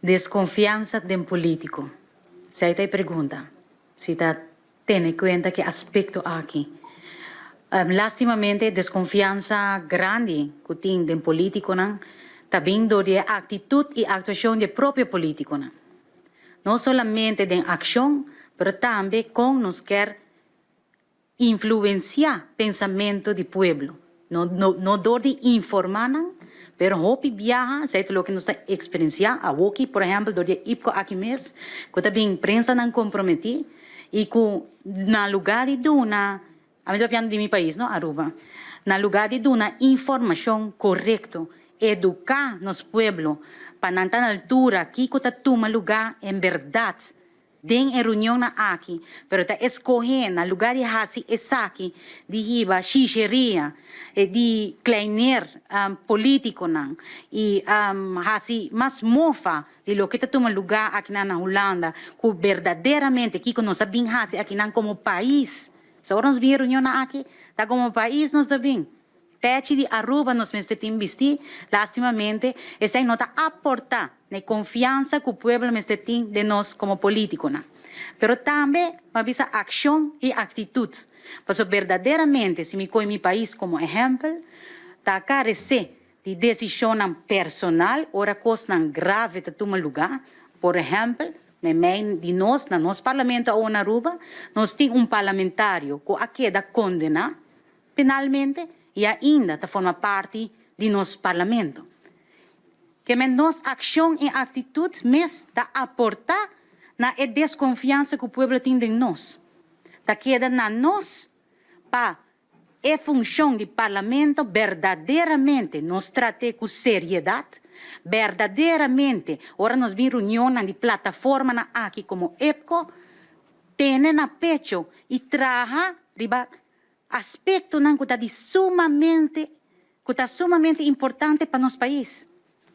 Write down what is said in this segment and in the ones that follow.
Desconfianza de un político. Si hay pregunta, si está tiene cuenta que aspecto aquí. Lastimamente, desconfianza grande que tiene de un político, también de actitud y actuación del propio político. No solamente de acción, pero también con nos quer influenciar pensamiento del pueblo. No de informar, pero hopi viaja, sei lo que nos está experienciando, a Woki, por ejemplo, de IPCO aquí mes, que también prensa não comprometi, e que na lugar de una, a mí estoy de mi país, ¿no? Aruba, na lugar de una información correcta, educar nos pueblo, para não estar na altura, aqui que está toma lugar em verdade, den reunião na aqui, pero está escorrendo no lugar de hasi esaki, de riba xicheria, de kleiner político não, e hasi mas mofa de lo que está tomando lugar aqui na Holanda, que verdadeiramente aqui que nós sabemos hasi aqui não como país, se agora nós vimos reunião na aqui, tá como país nós sabemos. Pece de Aruba nos mestre investir, lastimamente, essa aí não está aportar na confiança que o povo mestre tem de nós como político, né? Pero também, avisa ação e atitude. Porque verdadeiramente, se me coi meu país como exemplo, está carece de decisão personal, ora coisa grave que toma lugar, por exemplo, de nós, no nosso parlamento ou na Aruba, nós temos parlamentário que aqui da condena penalmente, e ainda forma parte de nosso parlamento. Que nossa ação e atitude mes da aportar na desconfiança que o povo tem em nós. Da queda na nós para a função do parlamento verdadeiramente nos tratar com seriedade, verdadeiramente, ora nós vimos reunião de plataforma na aqui como EPCO, tem na pecho e traga riba aspecto que está sumamente importante para nosso país.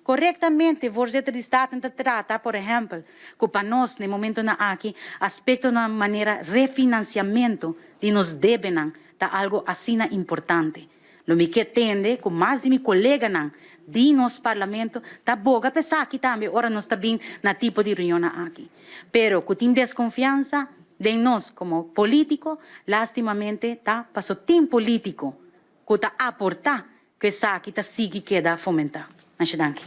Corretamente, você trata, por exemplo, que para nós, no momento na aqui, aspecto na maneira refinanciamento de nos devem, está algo assim importante. Lo que tende, com mais de meus colegas de nosso parlamento, está boa, pensar aqui também, ora nós também na tipo de reunião aqui. Pero, que tem desconfiança, de nós como político, lastimamente, tá? Passou tempo político que está aportar que essa aqui está sigue queda fomentar. Mas danke.